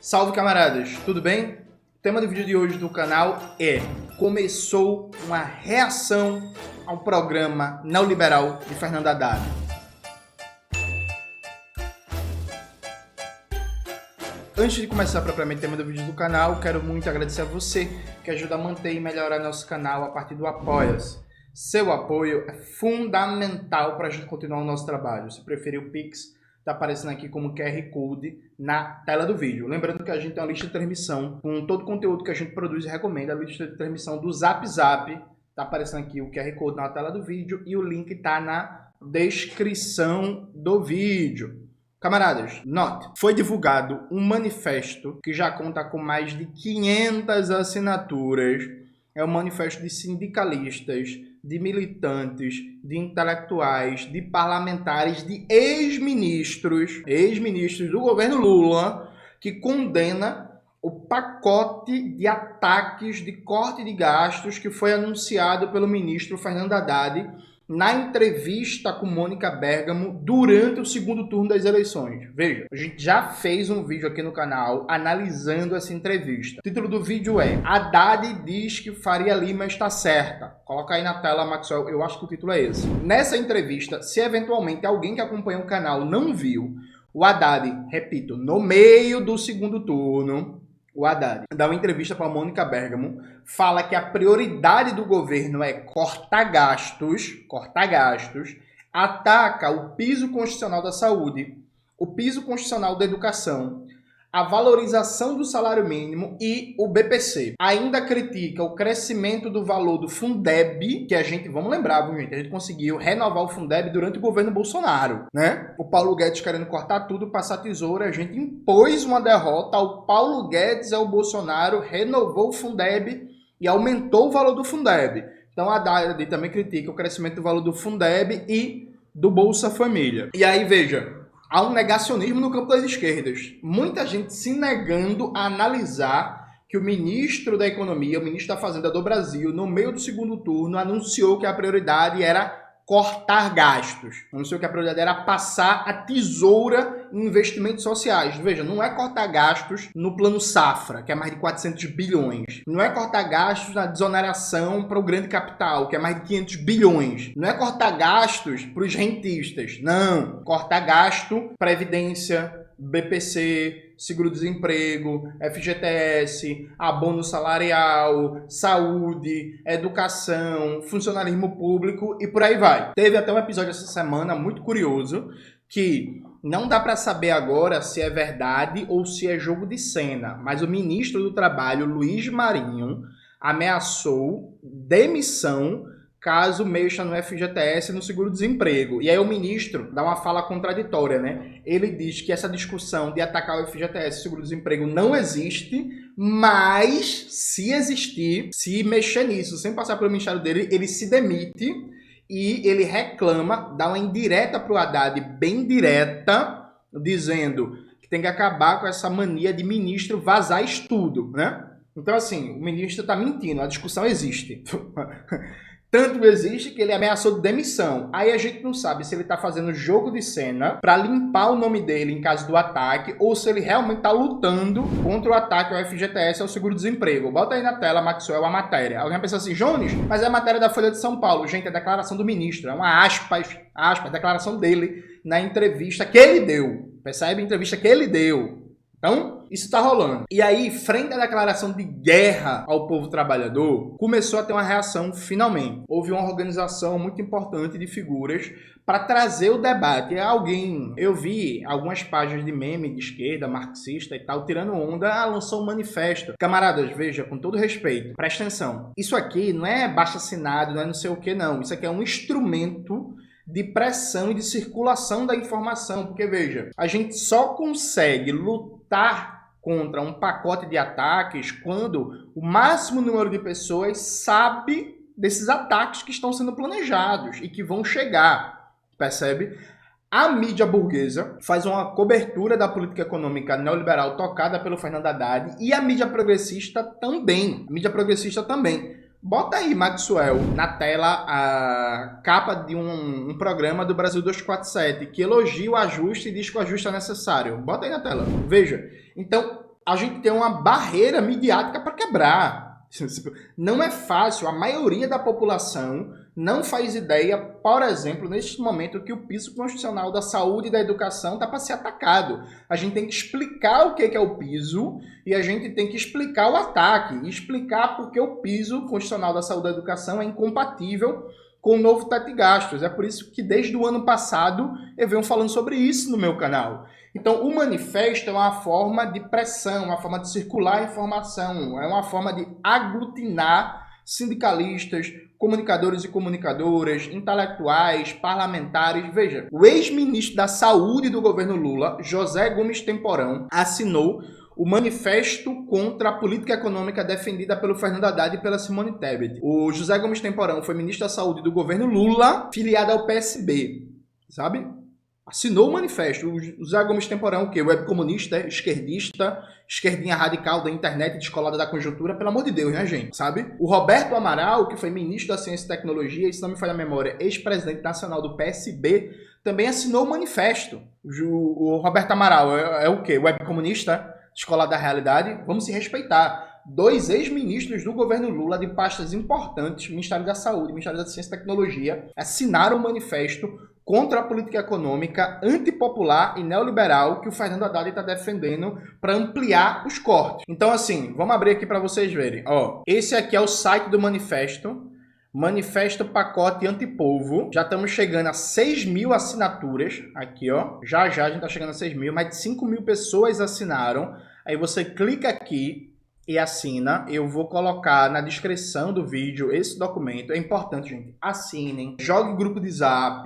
Salve, camaradas, tudo bem? O tema do vídeo de hoje do canal é: começou uma reação ao programa neoliberal de Fernando Haddad. Antes de começar propriamente o tema do vídeo do canal, quero muito agradecer a você que ajuda a manter e melhorar nosso canal a partir do Apoia-se. Seu apoio é fundamental para a gente continuar o nosso trabalho. Se preferir o Pix, está aparecendo aqui como QR Code na tela do vídeo. Lembrando que a gente tem uma lista de transmissão com todo o conteúdo que a gente produz e recomenda. A lista de transmissão do Zap Zap está aparecendo aqui o QR Code na tela do vídeo e o link está na descrição do vídeo. Camaradas, note, foi divulgado um manifesto que já conta com mais de 500 assinaturas. É um manifesto de sindicalistas, de militantes, de intelectuais, de parlamentares, de ex-ministros do governo Lula, que condena o pacote de ataques de corte de gastos que foi anunciado pelo ministro Fernando Haddad na entrevista com Mônica Bergamo durante o segundo turno das eleições. Veja, a gente já fez um vídeo aqui no canal analisando essa entrevista. O título do vídeo é Haddad diz que Faria Lima está certa. Coloca aí na tela, Maxwell, eu acho que o título é esse. Nessa entrevista, se eventualmente alguém que acompanha o canal não viu, o Haddad, repito, no meio do segundo turno, o Haddad dá uma entrevista para a Mônica Bergamo, fala que a prioridade do governo é cortar gastos, ataca o piso constitucional da saúde, o piso constitucional da educação, a valorização do salário mínimo e o BPC. Ainda critica o crescimento do valor do Fundeb, que a gente, vamos lembrar, viu, gente? A gente conseguiu renovar o Fundeb durante o governo Bolsonaro, né? O Paulo Guedes querendo cortar tudo, passar tesoura, a gente impôs uma derrota ao Paulo Guedes, ao Bolsonaro, renovou o Fundeb e aumentou o valor do Fundeb. Então a Haddad também critica o crescimento do valor do Fundeb e do Bolsa Família. E aí, veja, há um negacionismo no campo das esquerdas. Muita gente se negando a analisar que o ministro da Economia, o ministro da Fazenda do Brasil, no meio do segundo turno, anunciou que a prioridade era cortar gastos. Anunciou que a prioridade era passar a tesoura em investimentos sociais. Veja, não é cortar gastos no plano safra, que é mais de 400 bilhões. Não é cortar gastos na desoneração para o grande capital, que é mais de 500 bilhões. Não é cortar gastos para os rentistas. Não. Cortar gasto, previdência, BPC, seguro-desemprego, FGTS, abono salarial, saúde, educação, funcionalismo público e por aí vai. Teve até um episódio essa semana muito curioso que não dá para saber agora se é verdade ou se é jogo de cena, mas o ministro do Trabalho, Luiz Marinho, ameaçou demissão caso mexa no FGTS e no seguro-desemprego. E aí o ministro dá uma fala contraditória, né? Ele diz que essa discussão de atacar o FGTS e o seguro-desemprego não existe, mas se existir, se mexer nisso, sem passar pelo ministério dele, ele se demite e ele reclama, dá uma indireta para o Haddad, bem direta, dizendo que tem que acabar com essa mania de ministro vazar estudo, né? Então, assim, o ministro está mentindo, a discussão existe. Tanto existe que ele ameaçou de demissão. Aí a gente não sabe se ele está fazendo jogo de cena para limpar o nome dele em caso do ataque ou se ele realmente está lutando contra o ataque ao FGTS e ao seguro-desemprego. Bota aí na tela, Maxwell, a matéria. Alguém pensa assim, Jones, mas é a matéria da Folha de São Paulo. Gente, é a declaração do ministro. É uma aspas, declaração dele na entrevista que ele deu. Percebe? Entrevista que ele deu. Então, isso está rolando. E aí, frente à declaração de guerra ao povo trabalhador, começou a ter uma reação finalmente. Houve uma organização muito importante de figuras para trazer o debate. Eu vi algumas páginas de meme de esquerda, marxista e tal, tirando onda, lançou um manifesto. Camaradas, veja, com todo respeito, presta atenção. Isso aqui não é baixo-assinado, não é não sei o que, não. Isso aqui é um instrumento de pressão e de circulação da informação, porque veja, a gente só consegue lutar contra um pacote de ataques quando o máximo número de pessoas sabe desses ataques que estão sendo planejados e que vão chegar, percebe? A mídia burguesa faz uma cobertura da política econômica neoliberal tocada pelo Fernando Haddad e a mídia progressista também. Bota aí, Maxwell, na tela a capa de um programa do Brasil 247 que elogia o ajuste e diz que o ajuste é necessário. Bota aí na tela. Veja. Então, a gente tem uma barreira midiática para quebrar. Não é fácil, a maioria da população não faz ideia, por exemplo, neste momento que o piso constitucional da saúde e da educação está para ser atacado. A gente tem que explicar o que é o piso e a gente tem que explicar o ataque, e explicar por que o piso constitucional da saúde e da educação é incompatível com o novo teto de gastos. É por isso que desde o ano passado eu venho falando sobre isso no meu canal. Então, o manifesto é uma forma de pressão, uma forma de circular a informação, é uma forma de aglutinar sindicalistas, comunicadores e comunicadoras, intelectuais, parlamentares. Veja, o ex-ministro da Saúde do governo Lula, José Gomes Temporão, assinou o manifesto contra a política econômica defendida pelo Fernando Haddad e pela Simone Tebet. O José Gomes Temporão foi ministro da Saúde do governo Lula, filiado ao PSB, sabe? Assinou o manifesto. O José Gomes Temporão, o quê? Web comunista, esquerdista, esquerdinha radical da internet, descolada da conjuntura, pelo amor de Deus, né, gente? Sabe? O Roberto Amaral, que foi ministro da Ciência e Tecnologia, e se não me falha a memória, ex-presidente nacional do PSB, também assinou o manifesto. O Roberto Amaral é o quê? Web comunista, descolada da realidade? Vamos se respeitar. 2 ex-ministros do governo Lula de pastas importantes, Ministério da Saúde, Ministério da Ciência e Tecnologia, assinaram o manifesto contra a política econômica antipopular e neoliberal que o Fernando Haddad está defendendo para ampliar os cortes. Então, assim, vamos abrir aqui para vocês verem. Ó, esse aqui é o site do manifesto. Manifesto Pacote Antipovo. Já estamos chegando a 6.000 assinaturas. Aqui, ó. Já a gente está chegando a 6.000. Mais de 5.000 pessoas assinaram. Aí você clica aqui e assina. Eu vou colocar na descrição do vídeo esse documento. É importante, gente. Assinem. Jogue grupo de Zap,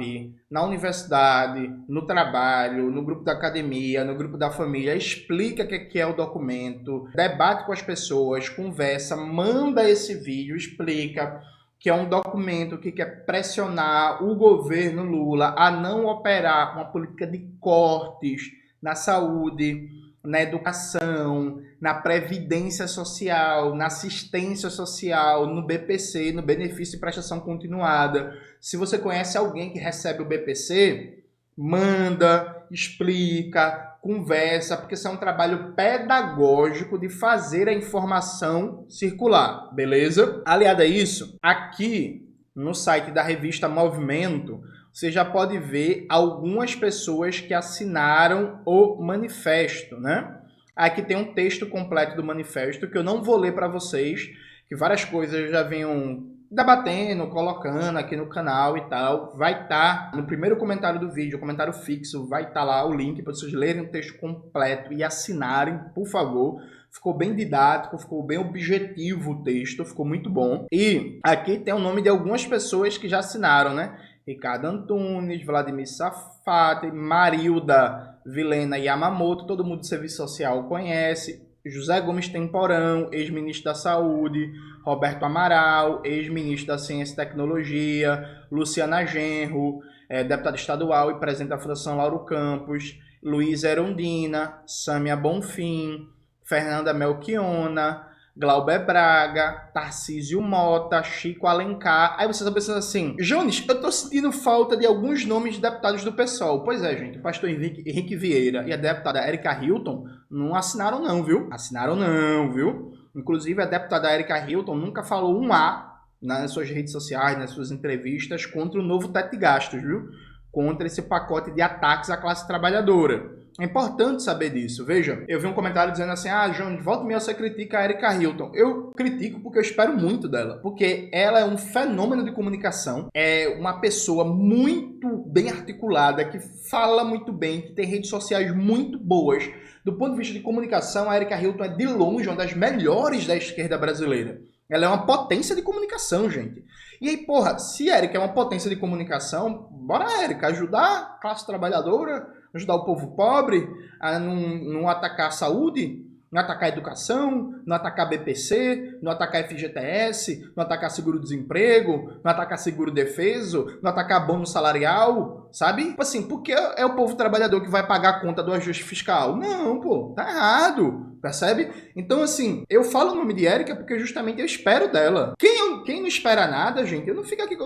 na universidade, no trabalho, no grupo da academia, no grupo da família. Explica o que é o documento. Debate com as pessoas. Conversa. Manda esse vídeo. Explica que é um documento que quer pressionar o governo Lula a não operar uma política de cortes na saúde, na educação, na previdência social, na assistência social, no BPC, no benefício de prestação continuada. Se você conhece alguém que recebe o BPC, manda, explica, conversa, porque isso é um trabalho pedagógico de fazer a informação circular, beleza? Aliado a isso, aqui no site da revista Movimento, você já pode ver algumas pessoas que assinaram o manifesto, né? Aqui tem um texto completo do manifesto que eu não vou ler para vocês, que várias coisas eu já venho debatendo, colocando aqui no canal e tal. Vai estar no primeiro comentário do vídeo, o comentário fixo, vai estar lá o link para vocês lerem o texto completo e assinarem, por favor. Ficou bem didático, ficou bem objetivo o texto, ficou muito bom. E aqui tem o nome de algumas pessoas que já assinaram, né? Ricardo Antunes, Vladimir Safati, Marilda Vilena Yamamoto, todo mundo do serviço social conhece. José Gomes Temporão, ex-ministro da Saúde, Roberto Amaral, ex-ministro da Ciência e Tecnologia, Luciana Genro, deputada estadual e presidente da Fundação Lauro Campos, Luísa Erundina, Sâmia Bonfim, Fernanda Melchiona, Glauber Braga, Tarcísio Mota, Chico Alencar. Aí você está pensando assim, Jones, eu tô sentindo falta de alguns nomes de deputados do PSOL. Pois é, gente, o pastor Henrique Vieira e a deputada Erika Hilton não assinaram não, viu? Assinaram não, viu? Inclusive a deputada Erika Hilton nunca falou um A nas suas redes sociais, nas suas entrevistas, contra o novo teto de gastos, viu? Contra esse pacote de ataques à classe trabalhadora. É importante saber disso. Veja, eu vi um comentário dizendo assim, João, de volta e meia você critica a Erika Hilton. Eu critico porque eu espero muito dela. Porque ela é um fenômeno de comunicação. É uma pessoa muito bem articulada, que fala muito bem, que tem redes sociais muito boas. Do ponto de vista de comunicação, a Erika Hilton é de longe uma das melhores da esquerda brasileira. Ela é uma potência de comunicação, gente. E aí, porra, se a Erika é uma potência de comunicação, bora, Erika, ajudar a classe trabalhadora, ajudar o povo pobre a não atacar a saúde, não atacar a educação, não atacar BPC, não atacar FGTS, não atacar seguro-desemprego, não atacar seguro-defeso, não atacar bônus salarial, sabe? Tipo assim, porque é o povo trabalhador que vai pagar a conta do ajuste fiscal? Não, pô, tá errado, percebe? Então, assim, eu falo o nome de Erika porque justamente eu espero dela. Quem não espera nada, gente, eu não fico aqui...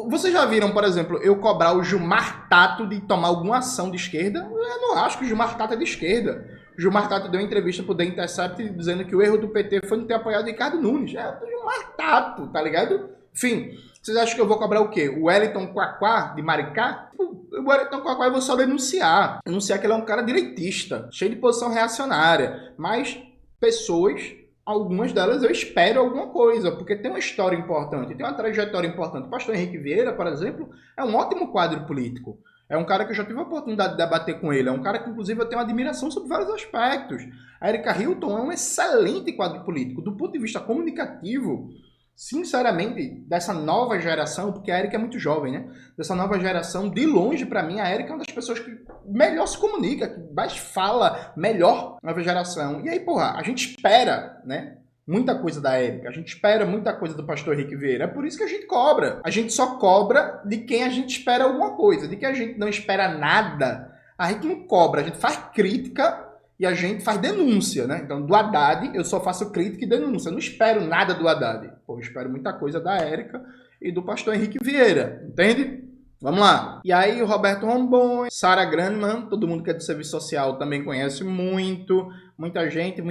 Vocês já viram, por exemplo, eu cobrar o Gilmar Tato de tomar alguma ação de esquerda? Eu não acho que o Gilmar Tato é de esquerda. Gilmar Tato deu uma entrevista pro The Intercept dizendo que o erro do PT foi não ter apoiado Ricardo Nunes. É o Gilmar Tato, tá ligado? Enfim, vocês acham que eu vou cobrar o quê? O Wellington Quaquá, de Maricá? O Wellington Quaquá eu vou só denunciar. Denunciar que ele é um cara direitista, cheio de posição reacionária. Mas pessoas, algumas delas eu espero alguma coisa, porque tem uma história importante, tem uma trajetória importante. O pastor Henrique Vieira, por exemplo, é um ótimo quadro político. É um cara que eu já tive a oportunidade de debater com ele. É um cara que, inclusive, eu tenho uma admiração sobre vários aspectos. A Erika Hilton é um excelente quadro político. Do ponto de vista comunicativo, sinceramente, dessa nova geração, porque a Erika é muito jovem, né? Dessa nova geração, de longe, pra mim, a Erika é uma das pessoas que melhor se comunica, que mais fala melhor na nova geração. E aí, porra, a gente espera, né? Muita coisa da Erika, a gente espera muita coisa do pastor Henrique Vieira. É por isso que a gente cobra. A gente só cobra de quem a gente espera alguma coisa. De quem a gente não espera nada, a gente não cobra. A gente faz crítica e a gente faz denúncia, né? Então, do Haddad, eu só faço crítica e denúncia. Eu não espero nada do Haddad. Pô, eu espero muita coisa da Erika e do pastor Henrique Vieira. Entende? Vamos lá. E aí, o Roberto Rombon, Sara Granman, todo mundo que é do serviço social também conhece muito. Muita gente.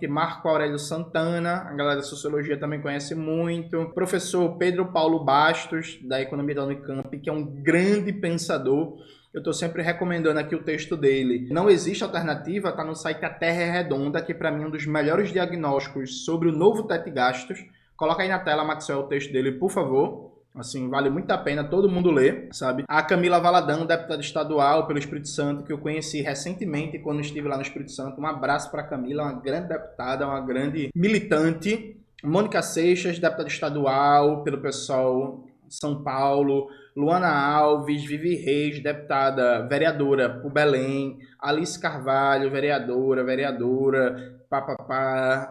Marco Aurélio Santana, a galera da Sociologia também conhece muito. Professor Pedro Paulo Bastos, da Economia da Unicamp, que é um grande pensador. Eu estou sempre recomendando aqui o texto dele. Não existe alternativa, está no site A Terra é Redonda, que para mim é um dos melhores diagnósticos sobre o novo teto de gastos. Coloca aí na tela, Maxwell, o texto dele, por favor. Assim, vale muito a pena todo mundo ler, sabe? A Camila Valadão, deputada estadual pelo Espírito Santo, que eu conheci recentemente quando estive lá no Espírito Santo. Um abraço para a Camila, uma grande deputada, uma grande militante. Mônica Seixas, deputada estadual pelo PSOL São Paulo. Luana Alves, Vivi Reis, deputada, vereadora por Belém. Alice Carvalho, vereadora.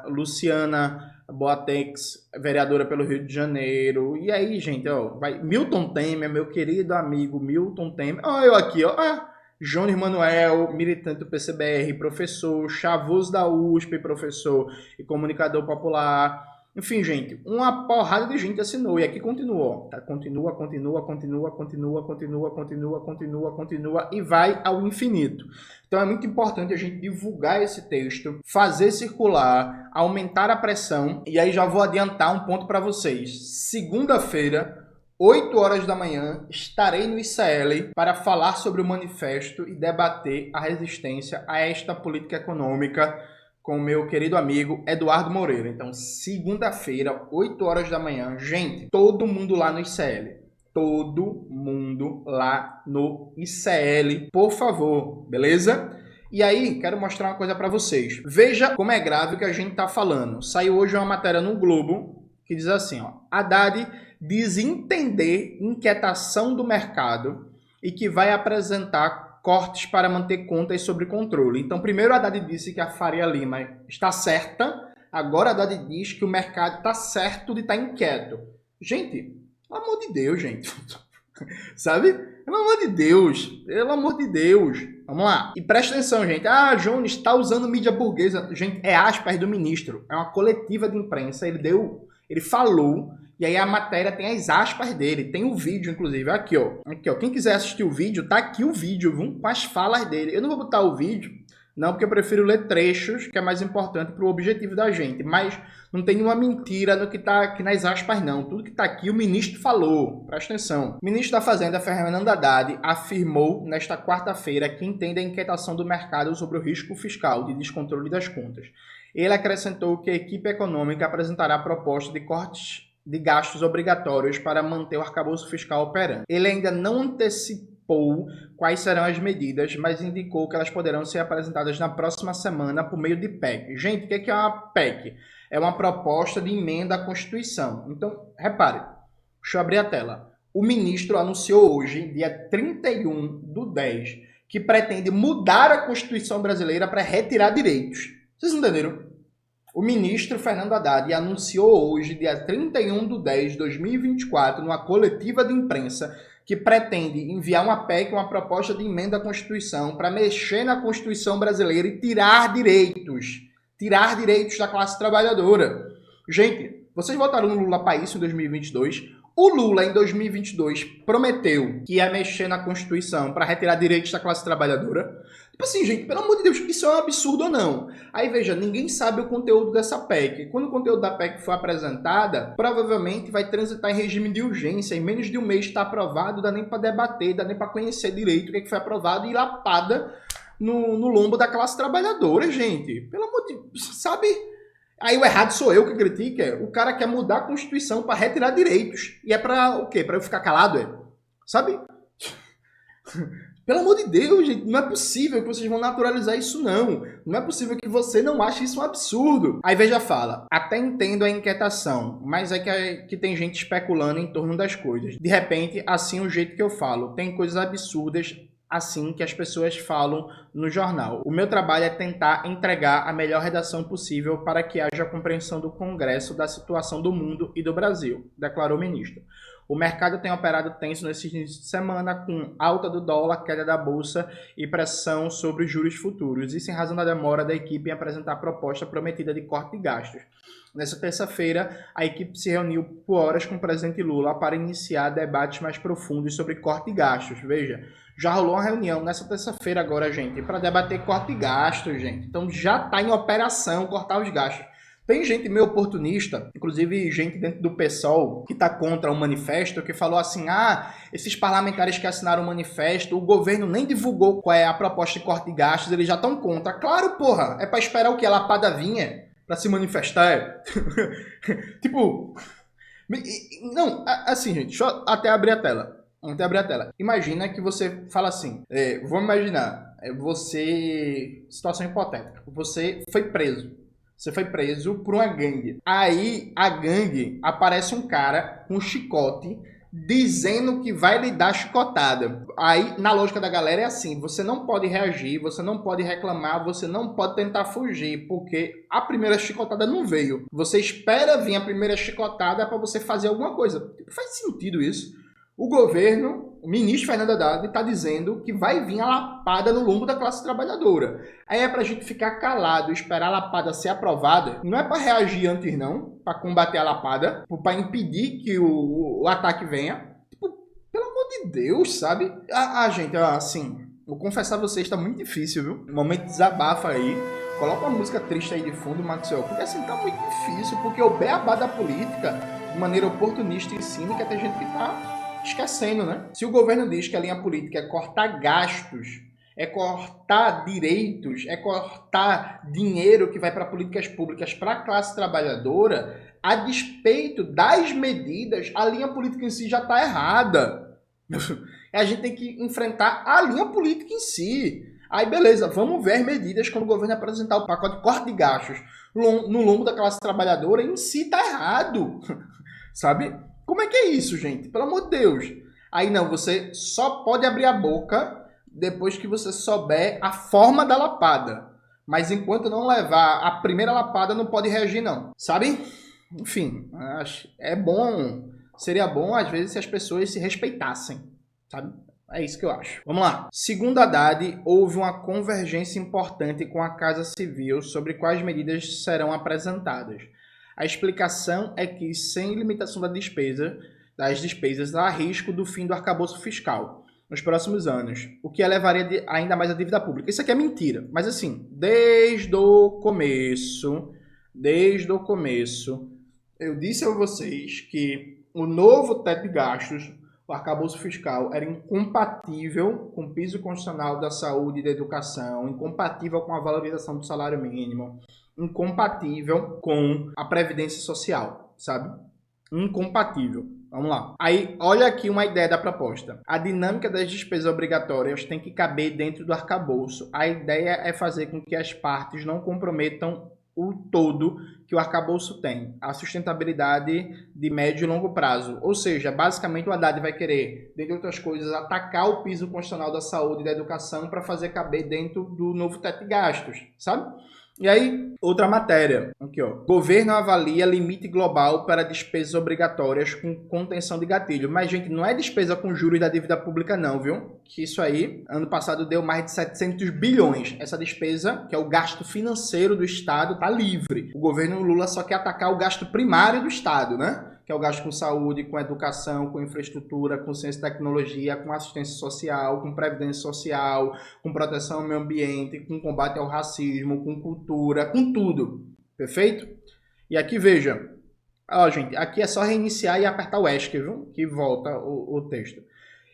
Luciana Boatex, vereadora pelo Rio de Janeiro. E aí, gente, ó, vai Milton Temer, meu querido amigo Milton Temer. Ó, eu aqui, ó. Jones Manuel, militante do PCBR, professor, Chavuz da USP, professor e comunicador popular. Enfim, gente, uma porrada de gente assinou. E aqui continua, ó. Tá? Continua e vai ao infinito. Então é muito importante a gente divulgar esse texto, fazer circular, aumentar a pressão. E aí já vou adiantar um ponto para vocês. Segunda-feira, 8 horas da manhã, estarei no ICL para falar sobre o manifesto e debater a resistência a esta política econômica com o meu querido amigo Eduardo Moreira. Então, segunda-feira, 8 horas da manhã, gente, todo mundo lá no ICL. Todo mundo lá no ICL, por favor, beleza? E aí, quero mostrar uma coisa para vocês. Veja como é grave o que a gente tá falando. Saiu hoje uma matéria no Globo que diz assim, ó: Haddad diz entender inquietação do mercado e que vai apresentar cortes para manter contas sob controle. Então, primeiro Haddad disse que a Faria Lima está certa, agora Haddad diz que o mercado está certo de estar inquieto. Gente, pelo amor de Deus, gente. Sabe? Pelo amor de Deus. Vamos lá. E presta atenção, gente. Ah, Jones está usando mídia burguesa. Gente, é aspas do ministro. É uma coletiva de imprensa. Ele falou, e aí a matéria tem as aspas dele, tem o vídeo, inclusive, aqui, ó. Quem quiser assistir o vídeo, tá aqui o vídeo, viu? Com as falas dele. Eu não vou botar o vídeo, não, porque eu prefiro ler trechos, que é mais importante pro objetivo da gente. Mas não tem nenhuma mentira no que tá aqui nas aspas, não. Tudo que tá aqui o ministro falou. Presta atenção. O ministro da Fazenda, Fernando Haddad, afirmou nesta quarta-feira que entende a inquietação do mercado sobre o risco fiscal de descontrole das contas. Ele acrescentou que a equipe econômica apresentará proposta de cortes de gastos obrigatórios para manter o arcabouço fiscal operando. Ele ainda não antecipou quais serão as medidas, mas indicou que elas poderão ser apresentadas na próxima semana por meio de PEC. Gente, o que é uma PEC? É uma proposta de emenda à Constituição. Então, repare, deixa eu abrir a tela. O ministro anunciou hoje, dia 31/10, que pretende mudar a Constituição brasileira para retirar direitos. Vocês entenderam? O ministro Fernando Haddad anunciou hoje, dia 31/10 de 2024, numa coletiva de imprensa, que pretende enviar uma PEC, uma proposta de emenda à Constituição, para mexer na Constituição brasileira e tirar direitos da classe trabalhadora. Gente, vocês votaram no Lula para isso em 2022? O Lula, em 2022, prometeu que ia mexer na Constituição para retirar direitos da classe trabalhadora. Tipo assim, gente, pelo amor de Deus, isso é um absurdo ou não? Aí veja, ninguém sabe o conteúdo dessa PEC. Quando o conteúdo da PEC for apresentada, provavelmente vai transitar em regime de urgência. Em menos de um mês está aprovado, dá nem para debater, dá nem para conhecer direito o que foi aprovado e lapada no lombo da classe trabalhadora, gente. Pelo amor de Deus, sabe? Aí o errado sou eu que critico, o cara quer mudar a Constituição para retirar direitos. E é para o quê? Para eu ficar calado, Sabe? Pelo amor de Deus, gente, não é possível que vocês vão naturalizar isso, não. Não é possível que você não ache isso um absurdo. Aí Veja fala, até entendo a inquietação, mas é que tem gente especulando em torno das coisas. De repente, assim o jeito que eu falo, tem coisas absurdas assim que as pessoas falam no jornal. O meu trabalho é tentar entregar a melhor redação possível para que haja compreensão do Congresso da situação do mundo e do Brasil, declarou o ministro. O mercado tem operado tenso nesse início de semana, com alta do dólar, queda da bolsa e pressão sobre os juros futuros. Isso em razão da demora da equipe em apresentar a proposta prometida de corte de gastos. Nessa terça-feira, a equipe se reuniu por horas com o presidente Lula para iniciar debates mais profundos sobre corte de gastos. Veja, já rolou uma reunião nessa terça-feira agora, gente, para debater corte de gastos, gente. Então já está em operação cortar os gastos. Tem gente meio oportunista, inclusive gente dentro do PSOL, que está contra o manifesto, que falou assim, esses parlamentares que assinaram o manifesto, o governo nem divulgou qual é a proposta de corte de gastos, eles já estão contra. Claro, porra, é para esperar o que? A lapada vinha para se manifestar? Tipo, não, assim, gente, deixa eu até abrir a tela. Imagina que você fala assim, vamos imaginar, situação hipotética, você foi preso. Você foi preso por uma gangue. Aí, a gangue, aparece um cara com um chicote dizendo que vai lhe dar chicotada. Aí, na lógica da galera, é assim. Você não pode reagir, você não pode reclamar, você não pode tentar fugir, porque a primeira chicotada não veio. Você espera vir a primeira chicotada para você fazer alguma coisa. Faz sentido isso. O governo, o ministro Fernando Haddad, está dizendo que vai vir a lapada no lombo da classe trabalhadora. Aí é para a gente ficar calado, esperar a lapada ser aprovada. Não é para reagir antes, não, para combater a lapada, para impedir que o ataque venha. Tipo, pelo amor de Deus, sabe? Gente, assim, vou confessar a vocês, está muito difícil, viu? O momento desabafa aí. Coloca uma música triste aí de fundo, Maxwell, porque assim, tá muito difícil, porque o beabá da política, de maneira oportunista e cínica, tem gente que tá esquecendo, né? Se o governo diz que a linha política é cortar gastos, é cortar direitos, é cortar dinheiro que vai para políticas públicas para a classe trabalhadora, a despeito das medidas, a linha política em si já está errada. A gente tem que enfrentar a linha política em si. Aí beleza, vamos ver as medidas quando o governo apresentar o pacote de corte de gastos no lombo da classe trabalhadora, em si está errado. Sabe? Como é que é isso, gente? Pelo amor de Deus. Aí não, você só pode abrir a boca depois que você souber a forma da lapada. Mas enquanto não levar a primeira lapada, não pode reagir, não. Sabe? Enfim, seria bom às vezes se as pessoas se respeitassem. Sabe? É isso que eu acho. Vamos lá. Segundo Haddad, houve uma convergência importante com a Casa Civil sobre quais medidas serão apresentadas. A explicação é que, sem limitação das despesas, há risco do fim do arcabouço fiscal nos próximos anos, o que elevaria ainda mais a dívida pública. Isso aqui é mentira, mas assim, desde o começo, eu disse a vocês que o novo teto de gastos, o arcabouço fiscal, era incompatível com o piso constitucional da saúde e da educação, incompatível com a valorização do salário mínimo, incompatível com a previdência social, sabe? Incompatível. Vamos lá. Aí, olha aqui uma ideia da proposta. A dinâmica das despesas obrigatórias tem que caber dentro do arcabouço. A ideia é fazer com que as partes não comprometam o todo que o arcabouço tem, a sustentabilidade de médio e longo prazo. Ou seja, basicamente o Haddad vai querer, dentre outras coisas, atacar o piso constitucional da saúde e da educação para fazer caber dentro do novo teto de gastos, sabe? E aí, outra matéria, aqui ó. Governo avalia limite global para despesas obrigatórias com contenção de gatilho. Mas, gente, não é despesa com juros da dívida pública não, viu? Que isso aí, ano passado deu mais de 700 bilhões. Essa despesa, que é o gasto financeiro do Estado, tá livre. O governo Lula só quer atacar o gasto primário do Estado, né? que é o gasto com saúde, com educação, com infraestrutura, com ciência e tecnologia, com assistência social, com previdência social, com proteção ao meio ambiente, com combate ao racismo, com cultura, com tudo. Perfeito? E aqui, veja. Ó, gente, aqui é só reiniciar e apertar o ESC, viu? Que volta o texto.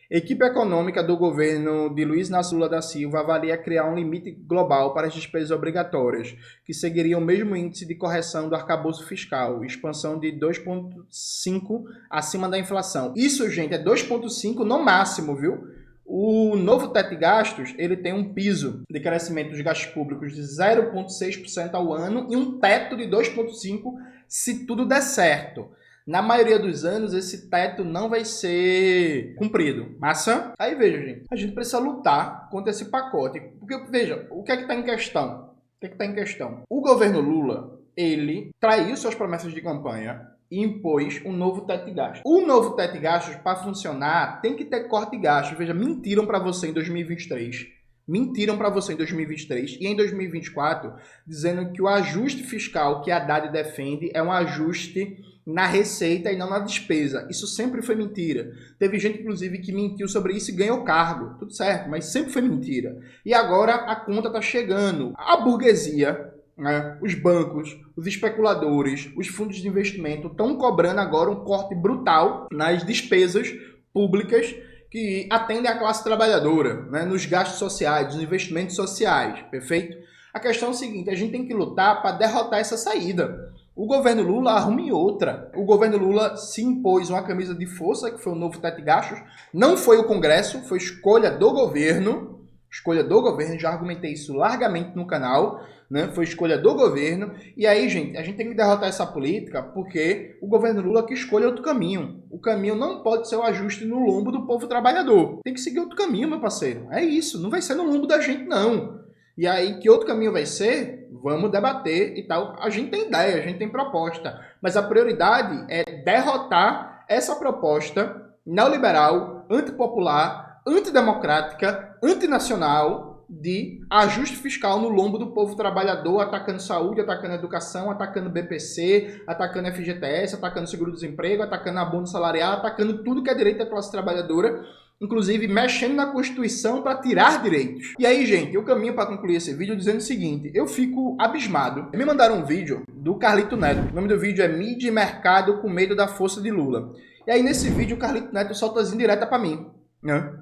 Equipe econômica do governo de Luiz Inácio Lula da Silva avalia criar um limite global para as despesas obrigatórias, que seguiria o mesmo índice de correção do arcabouço fiscal, expansão de 2,5 acima da inflação. Isso, gente, é 2,5 no máximo, viu? O novo teto de gastos, ele tem um piso de crescimento dos gastos públicos de 0,6% ao ano e um teto de 2,5% se tudo der certo. Na maioria dos anos, esse teto não vai ser cumprido. Massa? Aí veja, gente, a gente precisa lutar contra esse pacote. Porque, veja, o que é que está em questão? O que é que está em questão? O governo Lula, ele traiu suas promessas de campanha e impôs um novo teto de gastos. O novo teto de gastos, para funcionar, tem que ter corte de gastos. Veja, mentiram para você em 2023. Mentiram para você em 2023 e em 2024, dizendo que o ajuste fiscal que a Haddad defende é um ajuste na receita e não na despesa. Isso sempre foi mentira. Teve gente, inclusive, que mentiu sobre isso e ganhou cargo. Tudo certo, mas sempre foi mentira. E agora a conta está chegando. A burguesia, né, os bancos, os especuladores, os fundos de investimento estão cobrando agora um corte brutal nas despesas públicas que atendem a classe trabalhadora, né, nos gastos sociais, nos investimentos sociais, perfeito? A questão é o seguinte, a gente tem que lutar para derrotar essa saída. O governo Lula arrume outra. O governo Lula se impôs uma camisa de força, que foi o novo teto de gastos. Não foi o Congresso, foi escolha do governo. Escolha do governo, já argumentei isso largamente no canal, né? Foi escolha do governo. E aí, gente, a gente tem que derrotar essa política porque o governo Lula que escolhe outro caminho. O caminho não pode ser o ajuste no lombo do povo trabalhador. Tem que seguir outro caminho, meu parceiro. É isso, não vai ser no lombo da gente, não. E aí, que outro caminho vai ser? Vamos debater e tal. A gente tem ideia, a gente tem proposta. Mas a prioridade é derrotar essa proposta neoliberal, antipopular, antidemocrática, antinacional de ajuste fiscal no lombo do povo trabalhador, atacando saúde, atacando educação, atacando BPC, atacando FGTS, atacando seguro-desemprego, atacando abono salarial, atacando tudo que é direito da classe trabalhadora, inclusive mexendo na Constituição para tirar direitos. E aí, gente, eu caminho para concluir esse vídeo dizendo o seguinte, eu fico abismado. Me mandaram um vídeo do Carlito Neto. O nome do vídeo é Mídia e Mercado com Medo da Força de Lula. E aí, nesse vídeo, o Carlito Neto solta as indiretas para mim.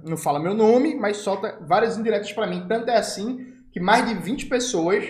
Não fala meu nome, mas solta várias indiretas para mim. Tanto é assim que mais de 20 pessoas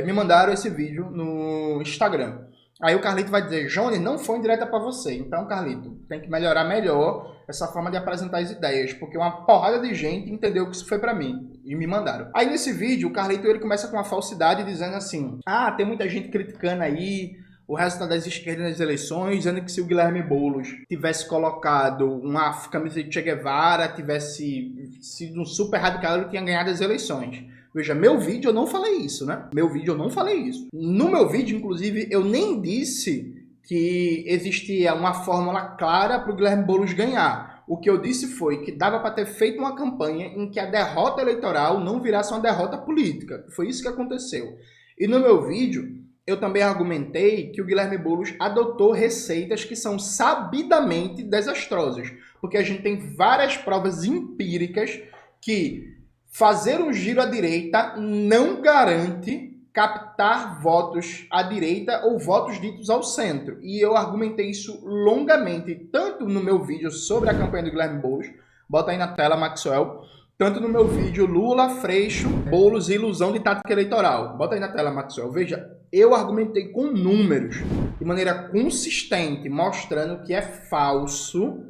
me mandaram esse vídeo no Instagram. Aí o Carlito vai dizer, Johnny, não foi indireta para você. Então, Carlito, tem que melhorar melhor essa forma de apresentar as ideias, porque uma porrada de gente entendeu que isso foi para mim e me mandaram. Aí nesse vídeo, o Carlito ele começa com uma falsidade dizendo assim, tem muita gente criticando aí o resultado das esquerdas nas eleições, dizendo que se o Guilherme Boulos tivesse colocado uma camisa de Che Guevara, tivesse sido um super radical, ele tinha ganhado as eleições. Veja, meu vídeo eu não falei isso, né? Meu vídeo eu não falei isso. No meu vídeo, inclusive, eu nem disse que existia uma fórmula clara para o Guilherme Boulos ganhar. O que eu disse foi que dava para ter feito uma campanha em que a derrota eleitoral não virasse uma derrota política. Foi isso que aconteceu. E no meu vídeo, eu também argumentei que o Guilherme Boulos adotou receitas que são sabidamente desastrosas. Porque a gente tem várias provas empíricas que fazer um giro à direita não garante captar votos à direita ou votos ditos ao centro. E eu argumentei isso longamente, tanto no meu vídeo sobre a campanha do Guilherme Boulos, bota aí na tela, Maxwell, tanto no meu vídeo Lula, Freixo, Boulos e ilusão de tática eleitoral. Bota aí na tela, Maxwell. Veja, eu argumentei com números, de maneira consistente, mostrando que é falso,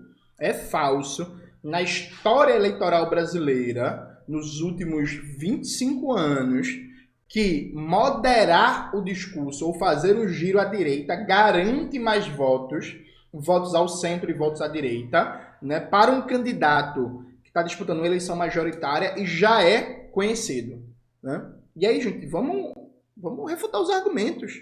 na história eleitoral brasileira, nos últimos 25 anos, que moderar o discurso ou fazer um giro à direita garante mais votos ao centro e votos à direita, né, para um candidato que está disputando uma eleição majoritária e já é conhecido. Né? E aí, gente, vamos refutar os argumentos.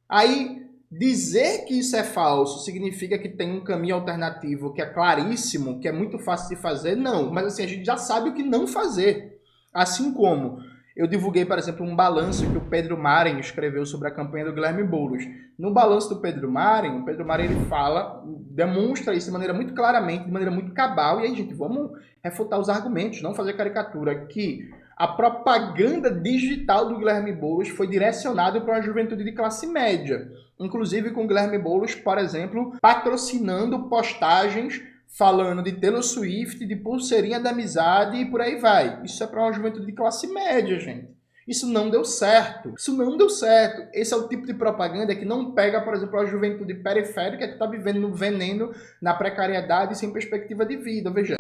Aí, dizer que isso é falso significa que tem um caminho alternativo que é claríssimo, que é muito fácil de fazer? Não, mas assim, a gente já sabe o que não fazer. Assim como Eu divulguei, por exemplo, um balanço que o Pedro Maren escreveu sobre a campanha do Guilherme Boulos. No balanço do Pedro Maren, o Pedro Maren ele fala, demonstra isso de maneira muito claramente, de maneira muito cabal, e aí, gente, vamos refutar os argumentos, não fazer caricatura, que a propaganda digital do Guilherme Boulos foi direcionada para uma juventude de classe média. Inclusive com o Guilherme Boulos, por exemplo, patrocinando postagens falando de Taylor Swift, de pulseirinha da amizade e por aí vai. Isso é para uma juventude de classe média, gente. Isso não deu certo. Isso não deu certo. Esse é o tipo de propaganda que não pega, por exemplo, a juventude periférica que está vivendo no veneno, na precariedade, sem perspectiva de vida. Veja,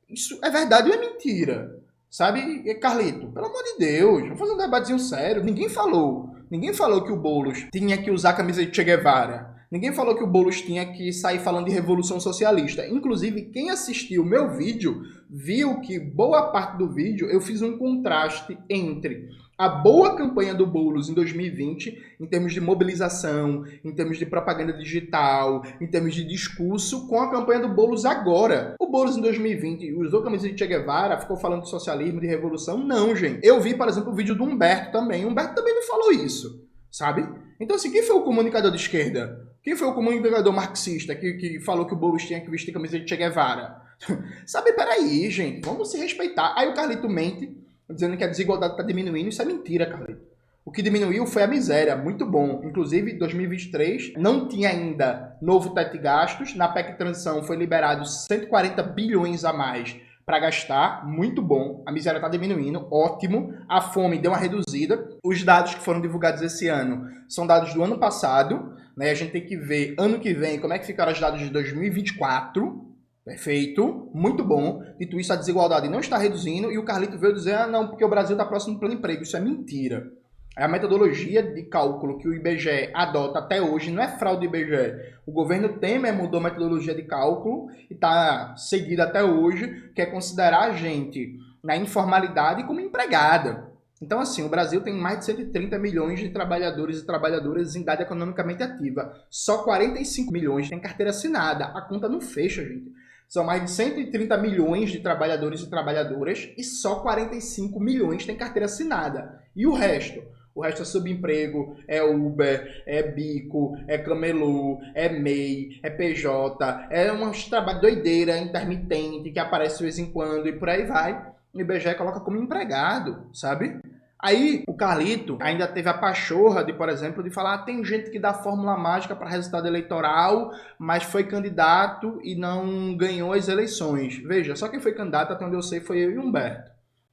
isso é verdade ou é mentira? Sabe, Carlito? Pelo amor de Deus, vamos fazer um debatezinho sério. Ninguém falou que o Boulos tinha que usar a camisa de Che Guevara. Ninguém falou que o Boulos tinha que sair falando de revolução socialista. Inclusive, quem assistiu o meu vídeo viu que boa parte do vídeo eu fiz um contraste entre a boa campanha do Boulos em 2020, em termos de mobilização, em termos de propaganda digital, em termos de discurso, com a campanha do Boulos agora. O Boulos em 2020 usou a camisa de Che Guevara, ficou falando de socialismo, de revolução? Não, gente. Eu vi, por exemplo, o vídeo do Humberto também. O Humberto também não falou isso, sabe? Então, assim, quem foi o comunicador de esquerda? Quem foi o comunicador marxista que falou que o Boulos tinha que vestir camisa de Che Guevara? Sabe, peraí, gente, vamos se respeitar. Aí o Carlito mente, dizendo que a desigualdade está diminuindo. Isso é mentira, Carlito. O que diminuiu foi a miséria, muito bom. Inclusive, em 2023, não tinha ainda novo teto de gastos. Na PEC de transição foi liberado 140 bilhões a mais para gastar, muito bom. A miséria está diminuindo, ótimo. A fome deu uma reduzida. Os dados que foram divulgados esse ano são dados do ano passado, né? A gente tem que ver ano que vem como é que ficaram os dados de 2024. Perfeito, muito bom. Dito isso, a desigualdade não está reduzindo e o Carlito veio dizer, não, porque o Brasil está próximo do pleno emprego. Isso é mentira. A metodologia de cálculo que o IBGE adota até hoje não é fraude do IBGE. O governo Temer mudou a metodologia de cálculo e está seguida até hoje, que é considerar a gente na informalidade como empregada. Então, assim, o Brasil tem mais de 130 milhões de trabalhadores e trabalhadoras em idade economicamente ativa. Só 45 milhões têm carteira assinada. A conta não fecha, gente. São mais de 130 milhões de trabalhadores e trabalhadoras e só 45 milhões têm carteira assinada. E o resto? O resto é subemprego, é Uber, é bico, é camelô, é MEI, é PJ, é uma trabalho doideira, intermitente, que aparece de vez em quando e por aí vai. O IBGE coloca como empregado, sabe? Aí o Carlito ainda teve a pachorra de, por exemplo, de falar tem gente que dá fórmula mágica para resultado eleitoral, mas foi candidato e não ganhou as eleições. Veja, só quem foi candidato, até onde eu sei, foi eu e Humberto.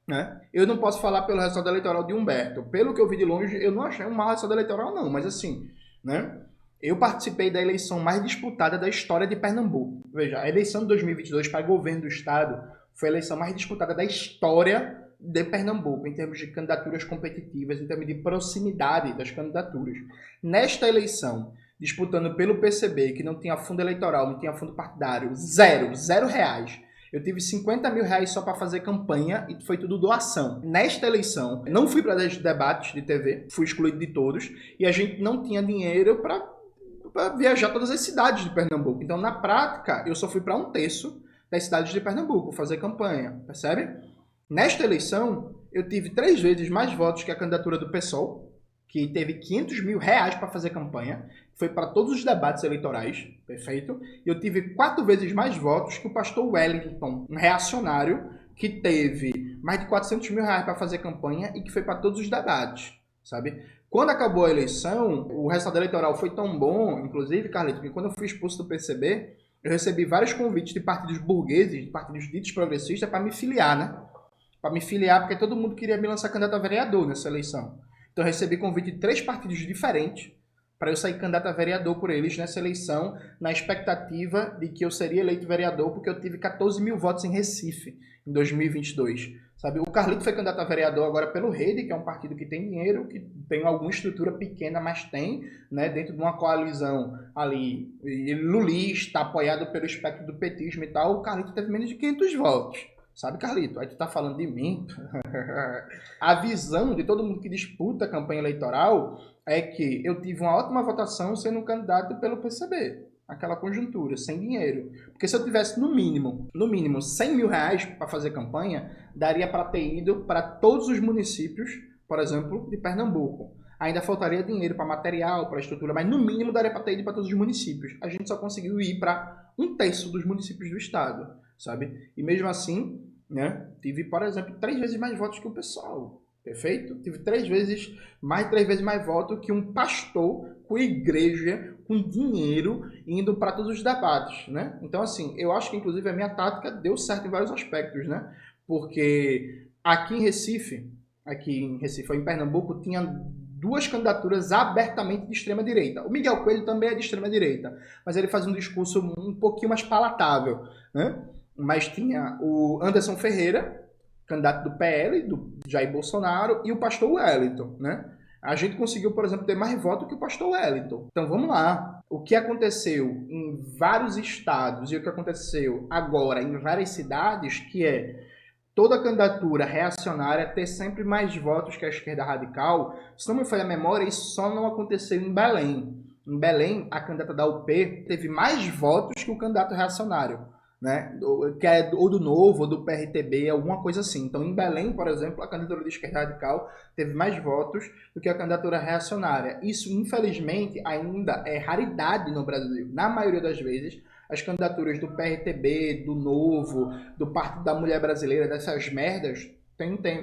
Né? Eu não posso falar pelo resultado eleitoral de Humberto. Pelo que eu vi de longe, eu não achei um mau resultado eleitoral, não. Mas assim, né? Eu participei da eleição mais disputada da história de Pernambuco. Veja, a eleição de 2022 para governo do estado foi a eleição mais disputada da história de Pernambuco, em termos de candidaturas competitivas, em termos de proximidade das candidaturas. Nesta eleição, disputando pelo PCB, que não tinha fundo eleitoral, não tinha fundo partidário, zero reais. Eu tive 50 mil reais só para fazer campanha e foi tudo doação. Nesta eleição, não fui para debates de TV, fui excluído de todos, e a gente não tinha dinheiro para viajar todas as cidades de Pernambuco. Então, na prática, eu só fui para 1/3 das cidades de Pernambuco fazer campanha, percebe? Nesta eleição, eu tive 3 vezes mais votos que a candidatura do PSOL, que teve 500 mil reais para fazer campanha, foi para todos os debates eleitorais, perfeito? E eu tive 4 vezes mais votos que o pastor Wellington, um reacionário, que teve mais de 400 mil reais para fazer campanha e que foi para todos os debates, sabe? Quando acabou a eleição, o resultado eleitoral foi tão bom, inclusive, Carlito, que quando eu fui expulso do PCB, eu recebi vários convites de partidos burgueses, de partidos ditos progressistas, para me filiar, né? Para me filiar, porque todo mundo queria me lançar candidato a vereador nessa eleição. Então eu recebi convite de 3 partidos diferentes para eu sair candidato a vereador por eles nessa eleição, na expectativa de que eu seria eleito vereador, porque eu tive 14 mil votos em Recife, em 2022. Sabe? O Carlito foi candidato a vereador agora pelo Rede, que é um partido que tem dinheiro, que tem alguma estrutura pequena, mas tem, né, dentro de uma coalizão ali, lulista, apoiado pelo espectro do petismo e tal. O Carlito teve menos de 500 votos. Sabe, Carlito? Aí tu tá falando de mim. A visão de todo mundo que disputa a campanha eleitoral é que eu tive uma ótima votação sendo candidato pelo PCB. aquela conjuntura, sem dinheiro. Porque se eu tivesse no mínimo R$100 mil para fazer campanha, daria para ter ido para todos os municípios, por exemplo, de Pernambuco. Ainda faltaria dinheiro para material, para estrutura, mas no mínimo daria para ter ido para todos os municípios. A gente só conseguiu ir para 1/3 dos municípios do estado, sabe? E mesmo assim, né, tive, por exemplo, 3 vezes mais votos que o pessoal. Perfeito? Tive mais de 3 vezes mais votos que um pastor com igreja, com dinheiro, indo para todos os debates, né? Então, assim, eu acho que, inclusive, a minha tática deu certo em vários aspectos, né? Porque aqui em Recife, ou em Pernambuco, tinha 2 candidaturas abertamente de extrema-direita. O Miguel Coelho também é de extrema-direita, mas ele faz um discurso um pouquinho mais palatável, né? Mas tinha o Anderson Ferreira, candidato do PL, do Jair Bolsonaro, e o pastor Wellington, né? A gente conseguiu, por exemplo, ter mais votos que o pastor Wellington. Então vamos lá. O que aconteceu em vários estados e o que aconteceu agora em várias cidades, que é toda candidatura reacionária ter sempre mais votos que a esquerda radical. Se não me falha a memória, isso só não aconteceu em Belém. Em Belém, a candidata da UP teve mais votos que o candidato reacionário, né? Que é ou do Novo, ou do PRTB, alguma coisa assim. Então, em Belém, por exemplo, a candidatura de esquerda radical teve mais votos do que a candidatura reacionária. Isso, infelizmente, ainda é raridade no Brasil. Na maioria das vezes, as candidaturas do PRTB, do Novo, do Partido da Mulher Brasileira, dessas merdas,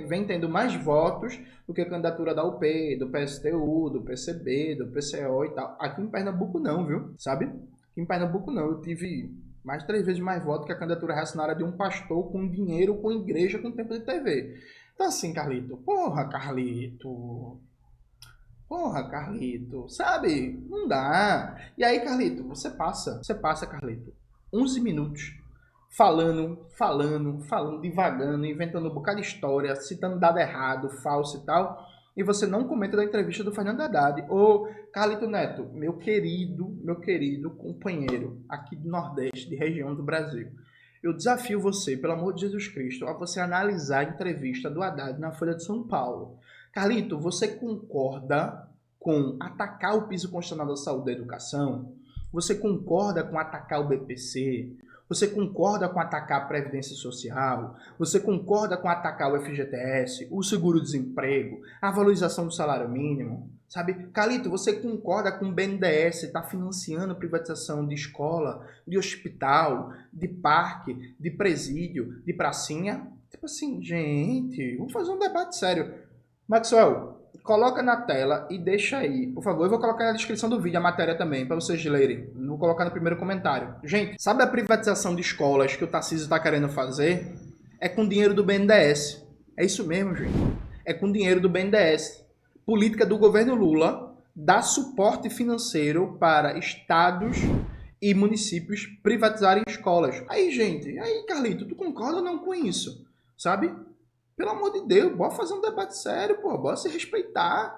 vem tendo mais votos do que a candidatura da UP, do PSTU, do PCB, do PCO e tal. Aqui em Pernambuco não, viu? Sabe? Aqui em Pernambuco não. Eu tive mais de 3 vezes mais votos que a candidatura reacionária de um pastor com dinheiro, com igreja, com tempo de TV. Então assim, Carlito, Carlito, sabe? Não dá. E aí, Carlito, você passa, Carlito, 11 minutos falando, divagando, inventando um bocado de história, citando dado errado, falso e tal, e você não comenta da entrevista do Fernando Haddad. Ô, Carlito Neto, meu querido companheiro aqui do Nordeste, de região do Brasil, eu desafio você, pelo amor de Jesus Cristo, a você analisar a entrevista do Haddad na Folha de São Paulo. Carlito, você concorda com atacar o piso constitucional da saúde e da educação? Você concorda com atacar o BPC? Você concorda com atacar a Previdência Social? Você concorda com atacar o FGTS, o seguro-desemprego, a valorização do salário mínimo? Sabe? Carlito, você concorda com o BNDES estar financiando a privatização de escola, de hospital, de parque, de presídio, de pracinha? Tipo assim, gente, vamos fazer um debate sério. Maxwell, coloca na tela e deixa aí, por favor. Eu vou colocar na descrição do vídeo a matéria também, para vocês lerem. Vou colocar no primeiro comentário. Gente, sabe a privatização de escolas que o Tarcísio está querendo fazer? É com dinheiro do BNDES. É isso mesmo, gente. É com dinheiro do BNDES. Política do governo Lula dá suporte financeiro para estados e municípios privatizarem escolas. Aí, gente, Carlito, tu concorda ou não com isso? Sabe? Pelo amor de Deus, bora fazer um debate sério, pô, bora se respeitar.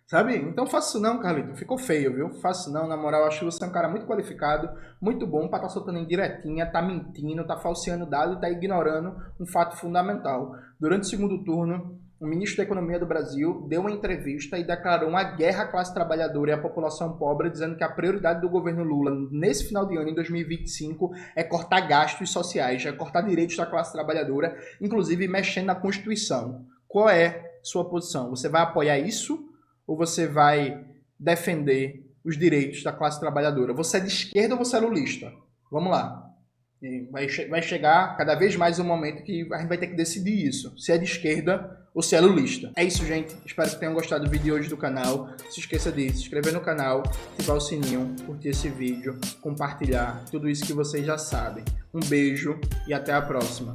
Sabe? Então faça isso não, Carlito. Ficou feio, viu? Faça isso não, na moral, eu acho que você é um cara muito qualificado, muito bom pra estar soltando indiretinha, tá mentindo, tá falseando dados e tá ignorando um fato fundamental. Durante o segundo turno, o ministro da Economia do Brasil deu uma entrevista e declarou uma guerra à classe trabalhadora e à população pobre, dizendo que a prioridade do governo Lula nesse final de ano, em 2025, é cortar gastos sociais, é cortar direitos da classe trabalhadora, inclusive mexendo na Constituição. Qual é sua posição? Você vai apoiar isso ou você vai defender os direitos da classe trabalhadora? Você é de esquerda ou você é lulista? Vamos lá. Vai chegar cada vez mais um momento que a gente vai ter que decidir isso. Se é de esquerda ou se é lulista. É isso, gente. Espero que tenham gostado do vídeo de hoje do canal. Não se esqueça de se inscrever no canal, ativar o sininho, curtir esse vídeo, compartilhar, tudo isso que vocês já sabem. Um beijo e até a próxima.